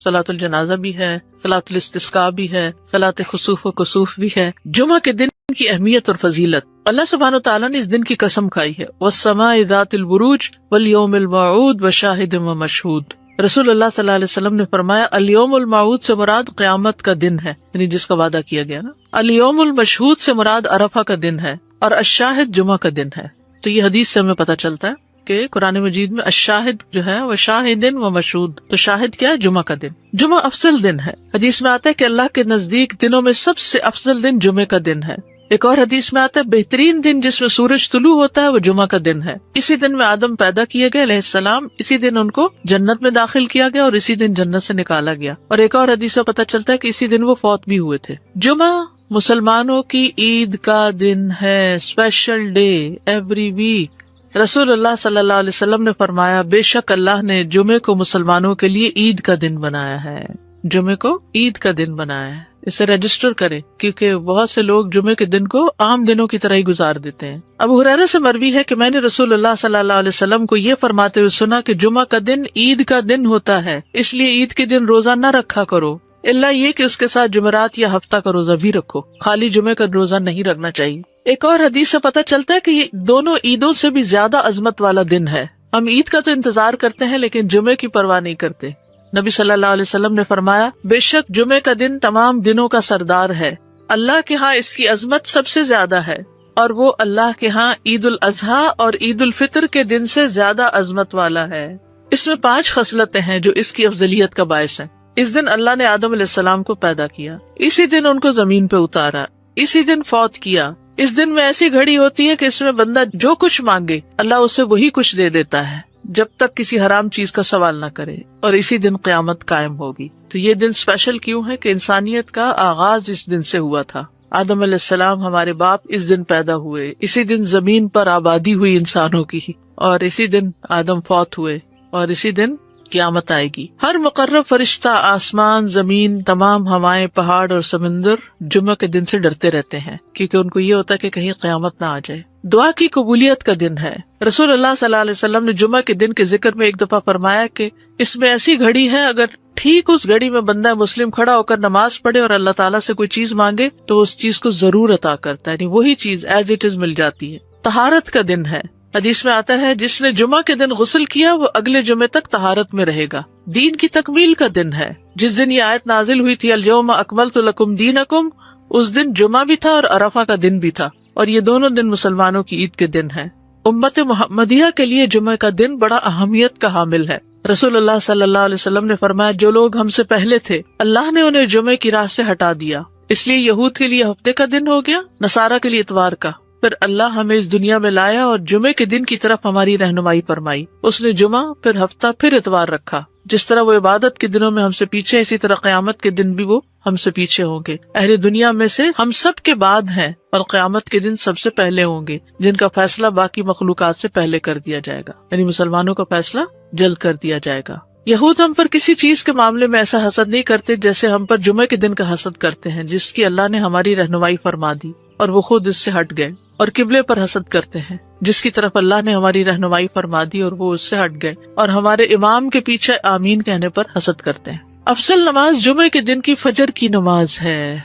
صلاۃ الجنازہ بھی ہے، صلاۃ الاستسقاء بھی ہے، صلاۃ خسوف و کسوف بھی ہے۔ جمعہ کے دن کی اہمیت اور فضیلت، اللہ سبحانہ وتعالیٰ نے اس دن کی قسم کھائی ہے، والسماء ذات البروج والیوم الموعود وشاہد ومشہود۔ رسول اللہ صلی اللہ علیہ وسلم نے فرمایا الیوم الموعود سے مراد قیامت کا دن ہے، یعنی جس کا وعدہ کیا گیا نا۔ الیوم المشہود سے مراد عرفہ کا دن ہے، اور الشاہد جمعہ کا دن ہے۔ تو یہ حدیث سے ہمیں پتہ چلتا ہے کہ قرآن مجید میں الشاہد جو ہے وہ شاہد و مشہود، تو شاہد کیا ہے؟ جمعہ کا دن۔ جمعہ افضل دن ہے، حدیث میں آتا ہے کہ اللہ کے نزدیک دنوں میں سب سے افضل دن جمعے کا دن ہے۔ ایک اور حدیث میں آتا ہے بہترین دن جس میں سورج طلوع ہوتا ہے وہ جمعہ کا دن ہے۔ اسی دن میں آدم پیدا کیے گئے علیہ السلام، اسی دن ان کو جنت میں داخل کیا گیا اور اسی دن جنت سے نکالا گیا۔ اور ایک اور حدیث سے پتہ چلتا ہے کہ اسی دن وہ فوت بھی ہوئے تھے۔ جمعہ مسلمانوں کی عید کا دن ہے، اسپیشل ڈے ایوری ویک۔ رسول اللہ صلی اللہ علیہ وسلم نے فرمایا بے شک اللہ نے جمعے کو مسلمانوں کے لیے عید کا دن بنایا ہے، جمعے کو عید کا دن بنایا ہے۔ اسے رجسٹر کریں، کیونکہ بہت سے لوگ جمعے کے دن کو عام دنوں کی طرح ہی گزار دیتے ہیں۔ ابو ہریرہ سے مروی ہے کہ میں نے رسول اللہ صلی اللہ علیہ وسلم کو یہ فرماتے ہوئے سنا کہ جمعہ کا دن عید کا دن ہوتا ہے، اس لیے عید کے دن روزہ نہ رکھا کرو، الا یہ کہ اس کے ساتھ جمعرات یا ہفتہ کا روزہ بھی رکھو، خالی جمعے کا روزہ نہیں رکھنا چاہیے۔ ایک اور حدیث سے پتہ چلتا ہے کہ یہ دونوں عیدوں سے بھی زیادہ عظمت والا دن ہے۔ ہم عید کا تو انتظار کرتے ہیں لیکن جمعے کی پرواہ نہیں کرتے۔ نبی صلی اللہ علیہ وسلم نے فرمایا بے شک جمعے کا دن تمام دنوں کا سردار ہے، اللہ کے ہاں اس کی عظمت سب سے زیادہ ہے، اور وہ اللہ کے ہاں عید الاضحیٰ اور عید الفطر کے دن سے زیادہ عظمت والا ہے۔ اس میں 5 خصلتیں ہیں جو اس کی افضلیت کا باعث ہیں۔ اس دن اللہ نے آدم علیہ السلام کو پیدا کیا، اسی دن ان کو زمین پہ اتارا، اسی دن فوت کیا۔ اس دن میں ایسی گھڑی ہوتی ہے کہ اس میں بندہ جو کچھ مانگے اللہ اسے وہی کچھ دے دیتا ہے، جب تک کسی حرام چیز کا سوال نہ کرے، اور اسی دن قیامت قائم ہوگی۔ تو یہ دن اسپیشل کیوں ہے کہ انسانیت کا آغاز اس دن سے ہوا تھا۔ آدم علیہ السلام ہمارے باپ اس دن پیدا ہوئے، اسی دن زمین پر آبادی ہوئی انسانوں کی، اور اسی دن آدم فوت ہوئے، اور اسی دن قیامت آئے گی۔ ہر مقرب فرشتہ، آسمان، زمین، تمام ہوائیں، پہاڑ اور سمندر جمعہ کے دن سے ڈرتے رہتے ہیں، کیونکہ ان کو یہ ہوتا ہے کہ کہیں قیامت نہ آ جائے۔ دعا کی قبولیت کا دن ہے۔ رسول اللہ صلی اللہ علیہ وسلم نے جمعہ کے دن کے ذکر میں ایک دفعہ فرمایا کہ اس میں ایسی گھڑی ہے، اگر ٹھیک اس گھڑی میں بندہ مسلم کھڑا ہو کر نماز پڑھے اور اللہ تعالیٰ سے کوئی چیز مانگے تو اس چیز کو ضرور عطا کرتا ہے، یعنی وہی چیز ایز اٹ از مل جاتی ہے۔ طہارت کا دن ہے۔ حدیث میں آتا ہے جس نے جمعہ کے دن غسل کیا وہ اگلے جمعے تک طہارت میں رہے گا۔ دین کی تکمیل کا دن ہے۔ جس دن یہ آیت نازل ہوئی تھی الیوم اکملت لکم دینکم، اس دن جمعہ بھی تھا اور عرفہ کا دن بھی تھا، اور یہ دونوں دن مسلمانوں کی عید کے دن ہیں۔ امت محمدیہ کے لیے جمعہ کا دن بڑا اہمیت کا حامل ہے۔ رسول اللہ صلی اللہ علیہ وسلم نے فرمایا جو لوگ ہم سے پہلے تھے اللہ نے انہیں جمعے کی راہ سے ہٹا دیا، اس لیے یہود کے لیے ہفتے کا دن ہو گیا، نصارہ کے لیے اتوار کا۔ پھر اللہ ہمیں اس دنیا میں لایا اور جمعے کے دن کی طرف ہماری رہنمائی فرمائی۔ اس نے جمعہ، پھر ہفتہ، پھر اتوار رکھا۔ جس طرح وہ عبادت کے دنوں میں ہم سے پیچھے، اسی طرح قیامت کے دن بھی وہ ہم سے پیچھے ہوں گے۔ اہل دنیا میں سے ہم سب کے بعد ہیں اور قیامت کے دن سب سے پہلے ہوں گے، جن کا فیصلہ باقی مخلوقات سے پہلے کر دیا جائے گا، یعنی مسلمانوں کا فیصلہ جلد کر دیا جائے گا۔ یہود ہم پر کسی چیز کے معاملے میں ایسا حسد نہیں کرتے جیسے ہم پر جمعے کے دن کا حسد کرتے ہیں، جس کی اللہ نے ہماری رہنمائی فرما دی اور وہ خود اس سے ہٹ گئے، اور قبلے پر حسد کرتے ہیں جس کی طرف اللہ نے ہماری رہنمائی فرما دی اور وہ اس سے ہٹ گئے، اور ہمارے امام کے پیچھے آمین کہنے پر حسد کرتے ہیں۔ افضل نماز جمعے کے دن کی فجر کی نماز ہے۔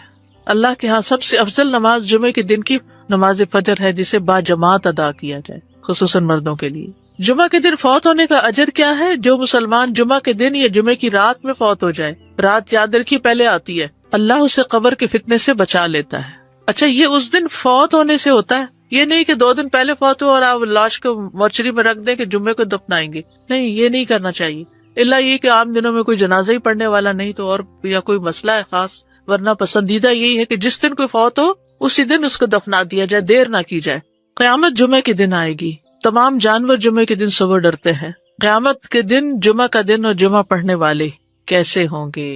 اللہ کے ہاں سب سے افضل نماز جمعے کے دن کی نماز فجر ہے، جسے با جماعت ادا کیا جائے، خصوصاً مردوں کے لیے۔ جمعہ کے دن فوت ہونے کا اجر کیا ہے؟ جو مسلمان جمعہ کے دن یا جمعے کی رات میں فوت ہو جائے، رات یاد رکھیے پہلے آتی ہے، اللہ اسے قبر کے فتنے سے بچا لیتا ہے۔ اچھا، یہ اس دن فوت ہونے سے ہوتا ہے، یہ نہیں کہ 2 دن پہلے فوت ہو اور آپ لاش کو مورچری میں رکھ دیں کہ جمعے کو دفنائیں گے، نہیں، یہ نہیں کرنا چاہیے، الا یہ کہ عام دنوں میں کوئی جنازہ ہی پڑھنے والا نہیں تو، اور یا کوئی مسئلہ ہے خاص، ورنہ پسندیدہ یہی ہے کہ جس دن کوئی فوت ہو اسی دن اس کو دفنا دیا جائے، دیر نہ کی جائے۔ قیامت جمعے کے دن آئے گی، تمام جانور جمعے کے دن صبح ڈرتے ہیں۔ قیامت کے دن جمعہ کا دن اور جمعہ پڑھنے والے کیسے ہوں گے؟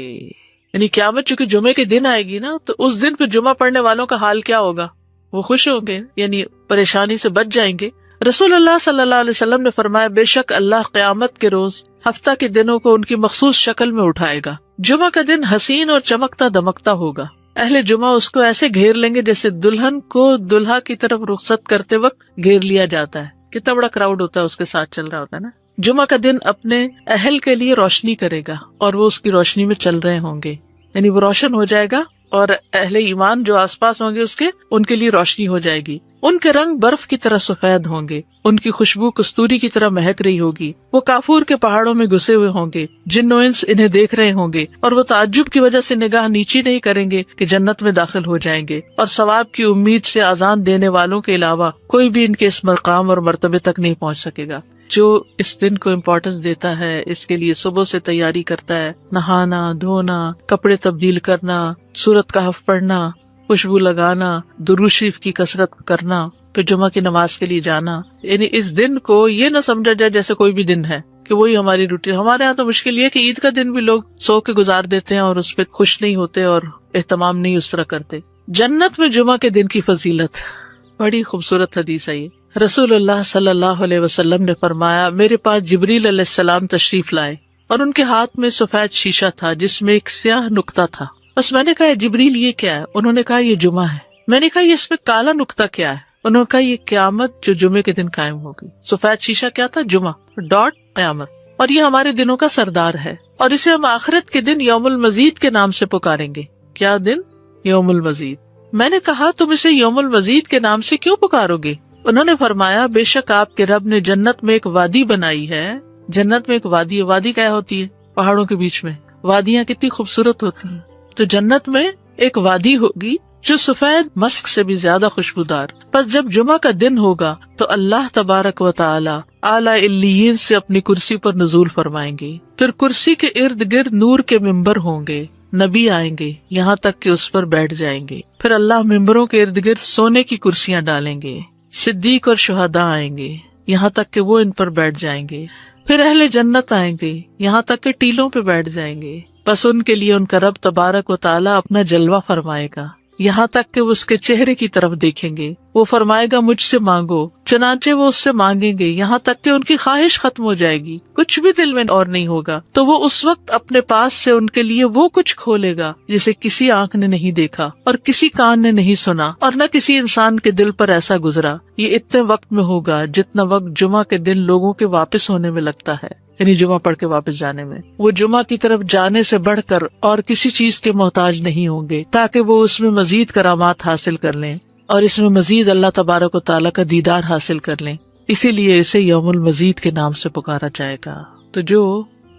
یعنی قیامت چونکہ جمعے کے دن آئے گی نا، تو اس دن پھر جمعہ پڑھنے والوں کا حال کیا ہوگا؟ وہ خوش ہوں گے، یعنی پریشانی سے بچ جائیں گے۔ رسول اللہ صلی اللہ علیہ وسلم نے فرمایا بے شک اللہ قیامت کے روز ہفتہ کے دنوں کو ان کی مخصوص شکل میں اٹھائے گا۔ جمعہ کا دن حسین اور چمکتا دمکتا ہوگا، اہل جمعہ اس کو ایسے گھیر لیں گے جیسے دلہن کو دلہا کی طرف رخصت کرتے وقت گھیر لیا جاتا ہے۔ کتنا بڑا کراؤڈ ہوتا ہے اس کے ساتھ چل رہا ہوتا ہے نا۔ جمعہ کا دن اپنے اہل کے لیے روشنی کرے گا اور وہ اس کی روشنی میں چل رہے ہوں گے، یعنی وہ روشن ہو جائے گا اور اہل ایمان جو آس پاس ہوں گے اس کے، ان کے لیے روشنی ہو جائے گی. ان کے رنگ برف کی طرح سفید ہوں گے، ان کی خوشبو کستوری کی طرح مہک رہی ہوگی. وہ کافور کے پہاڑوں میں گھسے ہوئے ہوں گے، جن و انس انہیں دیکھ رہے ہوں گے، اور وہ تعجب کی وجہ سے نگاہ نیچی نہیں کریں گے کہ جنت میں داخل ہو جائیں گے. اور ثواب کی امید سے اذان دینے والوں کے علاوہ کوئی بھی ان کے اس مقام اور مرتبے تک نہیں پہنچ سکے گا. جو اس دن کو امپورٹنس دیتا ہے، اس کے لیے صبح سے تیاری کرتا ہے، نہانا دھونا، کپڑے تبدیل کرنا، سورت کہف پڑھنا، خوشبو لگانا، درود شریف کی کثرت کرنا، پھر جمعہ کی نماز کے لیے جانا. یعنی اس دن کو یہ نہ سمجھا جائے جیسے کوئی بھی دن ہے کہ وہی ہماری روٹین. ہمارے یہاں تو مشکل یہ کہ عید کا دن بھی لوگ سو کے گزار دیتے ہیں اور اس پہ خوش نہیں ہوتے اور اہتمام نہیں اس طرح کرتے. جنت میں جمعہ کے دن کی فضیلت، بڑی خوبصورت حدیث ہے یہ. رسول اللہ صلی اللہ علیہ وسلم نے فرمایا، میرے پاس جبریل علیہ السلام تشریف لائے اور ان کے ہاتھ میں سفید شیشہ تھا جس میں ایک سیاہ نقطہ تھا. بس میں نے کہا جبریل یہ کیا ہے؟ انہوں نے کہا یہ جمعہ ہے. میں نے کہا یہ اس میں کالا نقطہ کیا ہے؟ انہوں نے کہا یہ قیامت جو جمعے کے دن قائم ہوگی. سفید شیشہ کیا تھا؟ جمعہ، ڈاٹ قیامت. اور یہ ہمارے دنوں کا سردار ہے اور اسے ہم آخرت کے دن یوم المزید کے نام سے پکاریں گے. کیا دن؟ یوم المزید. میں نے کہا تم اسے یوم المزید کے نام سے کیوں پکارو گے؟ انہوں نے فرمایا بے شک آپ کے رب نے جنت میں ایک وادی بنائی ہے. جنت میں ایک وادی ہے. وادی کیا ہوتی ہے؟ پہاڑوں کے بیچ میں. وادیاں کتنی خوبصورت ہوتی ہیں. تو جنت میں ایک وادی ہوگی جو سفید مسک سے بھی زیادہ خوشبودار. بس جب جمعہ کا دن ہوگا تو اللہ تبارک و تعالی اعلی علیین سے اپنی کرسی پر نزول فرمائیں گے. پھر کرسی کے ارد گرد نور کے ممبر ہوں گے. نبی آئیں گے یہاں تک کہ اس پر بیٹھ جائیں گے. پھر اللہ ممبروں کے ارد گرد سونے کی کرسیاں ڈالیں گے. صدیق اور شہداء آئیں گے یہاں تک کہ وہ ان پر بیٹھ جائیں گے. پھر اہل جنت آئیں گے یہاں تک کہ ٹیلوں پہ بیٹھ جائیں گے. بس ان کے لیے ان کا رب تبارک و تعالیٰ اپنا جلوہ فرمائے گا یہاں تک کہ وہ اس کے چہرے کی طرف دیکھیں گے. وہ فرمائے گا مجھ سے مانگو، چنانچہ وہ اس سے مانگیں گے یہاں تک کہ ان کی خواہش ختم ہو جائے گی، کچھ بھی دل میں اور نہیں ہوگا. تو وہ اس وقت اپنے پاس سے ان کے لیے وہ کچھ کھولے گا جسے کسی آنکھ نے نہیں دیکھا اور کسی کان نے نہیں سنا اور نہ کسی انسان کے دل پر ایسا گزرا. یہ اتنے وقت میں ہوگا جتنا وقت جمعہ کے دن لوگوں کے واپس ہونے میں لگتا ہے، یعنی جمعہ پڑھ کے واپس جانے میں. وہ جمعہ کی طرف جانے سے بڑھ کر اور کسی چیز کے محتاج نہیں ہوں گے تاکہ وہ اس میں مزید کرامات حاصل کر لیں اور اس میں مزید اللہ تبارک و تعالیٰ کا دیدار حاصل کر لیں. اسی لیے اسے یوم المزید کے نام سے پکارا جائے گا. تو جو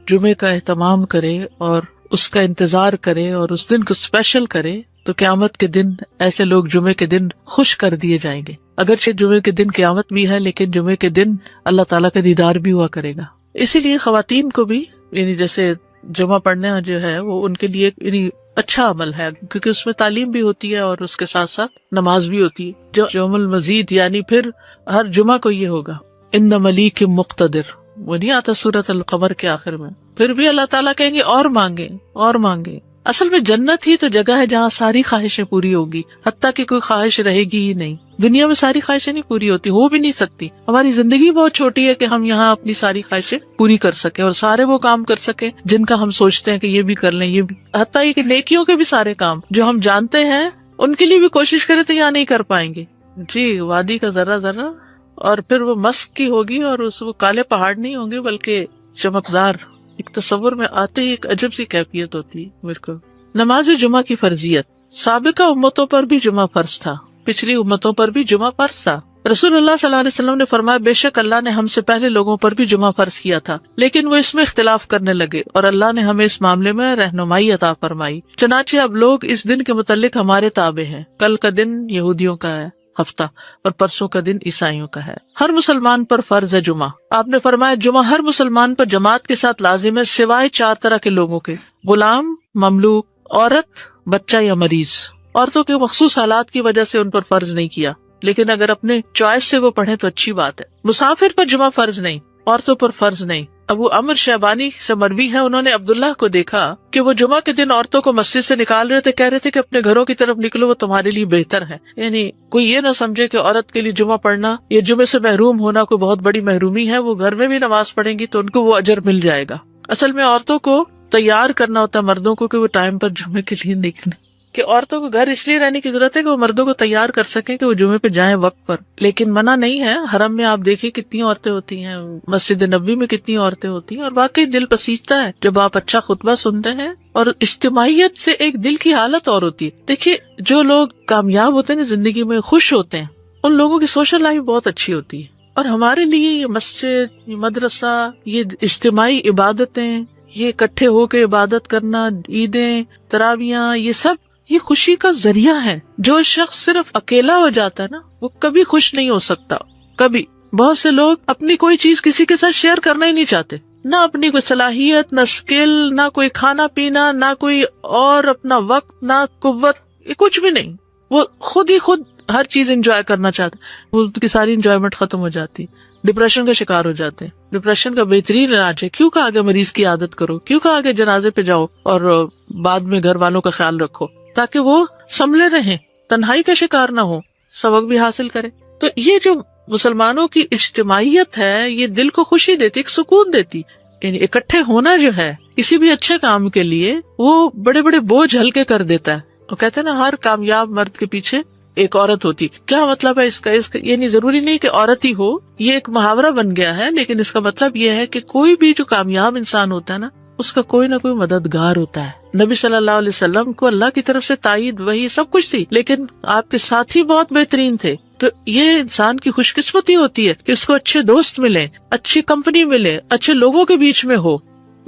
جمعے کا اہتمام کرے اور اس کا انتظار کرے اور اس دن کو اسپیشل کرے تو قیامت کے دن ایسے لوگ جمعے کے دن خوش کر دیے جائیں گے. اگرچہ جمعے کے دن قیامت بھی ہے لیکن جمعے کے دن اللہ تعالیٰ کا دیدار بھی ہوا کرے گا. اسی لیے خواتین کو بھی یعنی جیسے جمعہ پڑھنا جو ہے وہ ان کے لیے یعنی اچھا عمل ہے کیونکہ اس میں تعلیم بھی ہوتی ہے اور اس کے ساتھ ساتھ نماز بھی ہوتی ہے. جو یوم المزید یعنی پھر ہر جمعہ کو یہ ہوگا ان ملیک مقتدر، وہ نہیں آتا سورۃ القمر کے آخر میں. پھر بھی اللہ تعالیٰ کہیں گے اور مانگے اور مانگے. اصل میں جنت ہی تو جگہ ہے جہاں ساری خواہشیں پوری ہوگی، حتیٰ کہ کوئی خواہش رہے گی ہی نہیں. دنیا میں ساری خواہشیں نہیں پوری ہوتی، ہو بھی نہیں سکتی. ہماری زندگی بہت چھوٹی ہے کہ ہم یہاں اپنی ساری خواہشیں پوری کر سکیں اور سارے وہ کام کر سکیں جن کا ہم سوچتے ہیں کہ یہ بھی کر لیں، یہ بھی، حتیٰ یہ کہ نیکیوں کے بھی سارے کام جو ہم جانتے ہیں ان کے لیے بھی کوشش کریں تو یہاں نہیں کر پائیں گے. جی وادی کا ذرہ ذرہ، اور پھر وہ مسک کی ہوگی اور وہ کالے پہاڑ نہیں ہوں گے بلکہ چمکدار. ایک تصور میں آتے ہی ایک عجب سی کیفیت ہوتی ہے. بالکل. نماز جمعہ کی فرضیت. سابقہ امتوں پر بھی جمعہ فرض تھا، پچھلی امتوں پر بھی جمعہ فرض تھا. رسول اللہ صلی اللہ علیہ وسلم نے فرمایا بے شک اللہ نے ہم سے پہلے لوگوں پر بھی جمعہ فرض کیا تھا لیکن وہ اس میں اختلاف کرنے لگے اور اللہ نے ہمیں اس معاملے میں رہنمائی عطا فرمائی. چنانچہ اب لوگ اس دن کے متعلق ہمارے تابع ہیں. کل کا دن یہودیوں کا ہے ہفتہ اور پرسوں کا دن عیسائیوں کا ہے. ہر مسلمان پر فرض ہے جمعہ. آپ نے فرمایا جمعہ ہر مسلمان پر جماعت کے ساتھ لازم ہے سوائے 4 طرح کے لوگوں کے: غلام، مملوک، عورت، بچہ یا مریض. عورتوں کے مخصوص حالات کی وجہ سے ان پر فرض نہیں کیا لیکن اگر اپنے چوائس سے وہ پڑھیں تو اچھی بات ہے. مسافر پر جمعہ فرض نہیں، عورتوں پر فرض نہیں. ابو عمر شیبانی سے مروی ہے، انہوں نے عبداللہ کو دیکھا کہ وہ جمعہ کے دن عورتوں کو مسجد سے نکال رہے تھے، کہہ رہے تھے کہ اپنے گھروں کی طرف نکلو، وہ تمہارے لیے بہتر ہے. یعنی کوئی یہ نہ سمجھے کہ عورت کے لیے جمعہ پڑھنا یا جمعے سے محروم ہونا کوئی بہت بڑی محرومی ہے. وہ گھر میں بھی نماز پڑھیں گی تو ان کو وہ اجر مل جائے گا. اصل میں عورتوں کو تیار کرنا ہوتا ہے مردوں کو کہ وہ ٹائم پر جمعے کے لیے نکلیں. کہ عورتوں کو گھر اس لیے رہنے کی ضرورت ہے کہ وہ مردوں کو تیار کر سکیں کہ وہ جمعے پہ جائیں وقت پر، لیکن منع نہیں ہے۔ حرم میں آپ دیکھیے کتنی عورتیں ہوتی ہیں، مسجد نبوی میں کتنی عورتیں ہوتی ہیں، اور واقعی دل پسیجتا ہے جب آپ اچھا خطبہ سنتے ہیں، اور اجتماعیت سے ایک دل کی حالت اور ہوتی ہے۔ دیکھیے جو لوگ کامیاب ہوتے ہیں نا زندگی میں، خوش ہوتے ہیں، ان لوگوں کی سوشل لائف بہت اچھی ہوتی ہے، اور ہمارے لیے یہ مسجد، یہ مدرسہ، یہ اجتماعی عبادتیں، یہ اکٹھے ہو کے عبادت کرنا، عیدیں، تراویحاں، یہ سب یہ خوشی کا ذریعہ ہے۔ جو شخص صرف اکیلا ہو جاتا ہے نا وہ کبھی خوش نہیں ہو سکتا، کبھی۔ بہت سے لوگ اپنی کوئی چیز کسی کے ساتھ شیئر کرنا ہی نہیں چاہتے، نہ اپنی کوئی صلاحیت، نہ اسکل، نہ کوئی کھانا پینا، نہ کوئی اور اپنا وقت، نہ قوت، کچھ بھی نہیں۔ وہ خود ہی خود ہر چیز انجوائے کرنا چاہتے، وہ کی ساری انجوائمنٹ ختم ہو جاتی، ڈپریشن کا شکار ہو جاتے ہیں۔ ڈپریشن کا بہترین علاج ہے، کیوں کہا کہ مریض کی عادت کرو، کیوں کہا کہ جنازے پہ جاؤ اور بعد میں گھر والوں کا خیال رکھو تاکہ وہ سنبھلے رہیں، تنہائی کا شکار نہ ہو، سبق بھی حاصل کرے۔ تو یہ جو مسلمانوں کی اجتماعیت ہے یہ دل کو خوشی دیتی، ایک سکون دیتی، یعنی اکٹھے ہونا جو ہے کسی بھی اچھے کام کے لیے وہ بڑے بڑے بوجھ ہلکے کر دیتا ہے۔ وہ کہتے ہیں نا ہر کامیاب مرد کے پیچھے ایک عورت ہوتی۔ کیا مطلب ہے اس کا یعنی ضروری نہیں کہ عورت ہی ہو، یہ ایک محاورہ بن گیا ہے، لیکن اس کا مطلب یہ ہے کہ کوئی بھی جو کامیاب انسان ہوتا ہے نا اس کا کوئی نہ کوئی مددگار ہوتا ہے۔ نبی صلی اللہ علیہ وسلم کو اللہ کی طرف سے تائید، وہی سب کچھ تھی، لیکن آپ کے ساتھی بہت بہترین تھے۔ تو یہ انسان کی خوش قسمتی ہوتی ہے کہ اس کو اچھے دوست ملے، اچھی کمپنی ملے، اچھے لوگوں کے بیچ میں ہو،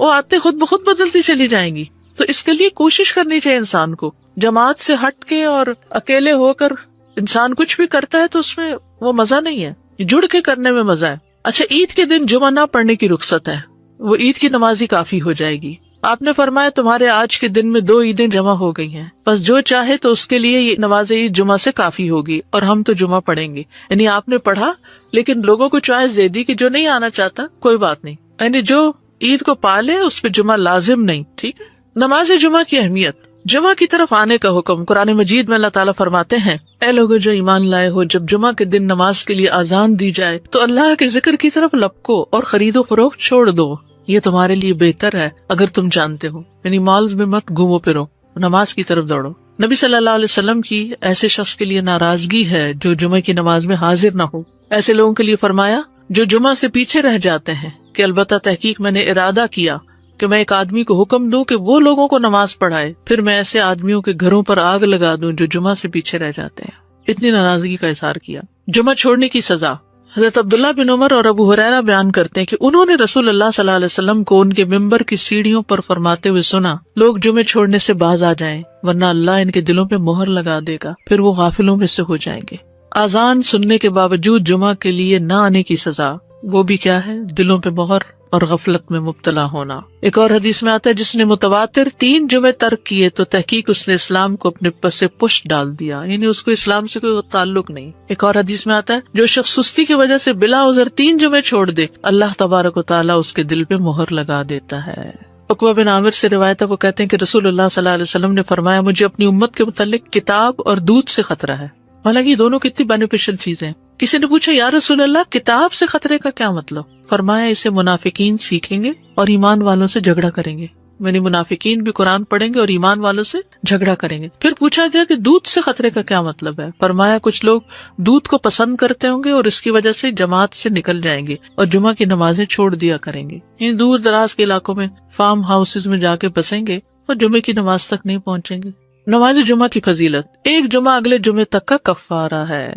وہ آتے خود بخود بدلتی چلی جائیں گی۔ تو اس کے لیے کوشش کرنی چاہیے انسان کو، جماعت سے ہٹ کے اور اکیلے ہو کر انسان کچھ بھی کرتا ہے تو اس میں وہ مزہ نہیں ہے، جڑ کے کرنے میں مزہ ہے۔ اچھا، عید کے دن جمعہ نہ پڑھنے کی رخصت ہے، وہ عید کی نماز ہی کافی ہو جائے گی۔ آپ نے فرمایا تمہارے آج کے دن میں 2 عیدیں جمع ہو گئی ہیں، بس جو چاہے تو اس کے لیے یہ نماز عید جمعہ سے کافی ہوگی، اور ہم تو جمعہ پڑھیں گے۔ یعنی آپ نے پڑھا لیکن لوگوں کو چوائس دے دی کہ جو نہیں آنا چاہتا کوئی بات نہیں، یعنی جو عید کو پالے اس پہ جمعہ لازم نہیں، ٹھیک ہے۔ نماز جمعہ کی اہمیت، جمعہ کی طرف آنے کا حکم۔ قرآن مجید میں اللہ تعالیٰ فرماتے ہیں، اے لوگو جو ایمان لائے ہو، جب جمعہ کے دن نماز کے لیے اذان دی جائے تو اللہ کے ذکر کی طرف لپکو اور خرید و فروخت چھوڑ دو، یہ تمہارے لیے بہتر ہے اگر تم جانتے ہو۔ یعنی مالز میں مت گھومو پھرو، نماز کی طرف دوڑو۔ نبی صلی اللہ علیہ وسلم کی ایسے شخص کے لیے ناراضگی ہے جو جمعہ کی نماز میں حاضر نہ ہو۔ ایسے لوگوں کے لیے فرمایا جو جمعہ سے پیچھے رہ جاتے ہیں کہ البتہ تحقیق میں نے ارادہ کیا کہ میں ایک آدمی کو حکم دوں کہ وہ لوگوں کو نماز پڑھائے، پھر میں ایسے آدمیوں کے گھروں پر آگ لگا دوں جو جمعہ سے پیچھے رہ جاتے ہیں۔ اتنی ناراضگی کا اظہار کیا۔ جمعہ چھوڑنے کی سزا، حضرت عبداللہ بن عمر اور ابو ہریرہ بیان کرتے ہیں کہ انہوں نے رسول اللہ صلی اللہ علیہ وسلم کو ان کے ممبر کی سیڑھیوں پر فرماتے ہوئے سنا، لوگ جمعے چھوڑنے سے باز آ جائیں ورنہ اللہ ان کے دلوں پہ مہر لگا دے گا، پھر وہ غافلوں میں سے ہو جائیں گے۔ اذان سننے کے باوجود جمعہ کے لیے نہ آنے کی سزا، وہ بھی کیا ہے؟ دلوں پہ مہر اور غفلت میں مبتلا ہونا۔ ایک اور حدیث میں آتا ہے جس نے متواتر 3 جمعے ترک کیے تو تحقیق اس نے اسلام کو اپنے پس پشت ڈال دیا، یعنی اس کو اسلام سے کوئی تعلق نہیں۔ ایک اور حدیث میں آتا ہے جو شخص سستی کی وجہ سے بلا عذر 3 جمعے چھوڑ دے اللہ تبارک و تعالیٰ اس کے دل پہ مہر لگا دیتا ہے۔ عقبہ بن عامر سے روایت ہے، وہ کہتے ہیں کہ رسول اللہ صلی اللہ علیہ وسلم نے فرمایا مجھے اپنی امت کے متعلق کتاب اور دودھ سے خطرہ ہے۔ حالانکہ یہ دونوں کتنی بینیفیشل چیزیں ہیں۔ کسی نے پوچھا یا رسول اللہ کتاب سے خطرے کا کیا مطلب؟ فرمایا اسے منافقین سیکھیں گے اور ایمان والوں سے جھگڑا کریں گے، یعنی منافقین بھی قرآن پڑھیں گے اور ایمان والوں سے جھگڑا کریں گے۔ پھر پوچھا گیا کہ دودھ سے خطرے کا کیا مطلب ہے؟ فرمایا کچھ لوگ دودھ کو پسند کرتے ہوں گے اور اس کی وجہ سے جماعت سے نکل جائیں گے اور جمعہ کی نمازیں چھوڑ دیا کریں گے، یعنی دور دراز کے علاقوں میں فارم ہاؤسز میں جا کے بسیں گے اور جمعے کی نماز تک نہیں پہنچیں گے۔ نماز جمعہ کی فضیلت، ایک جمعہ اگلے جمعے تک کا کفارہ ہے،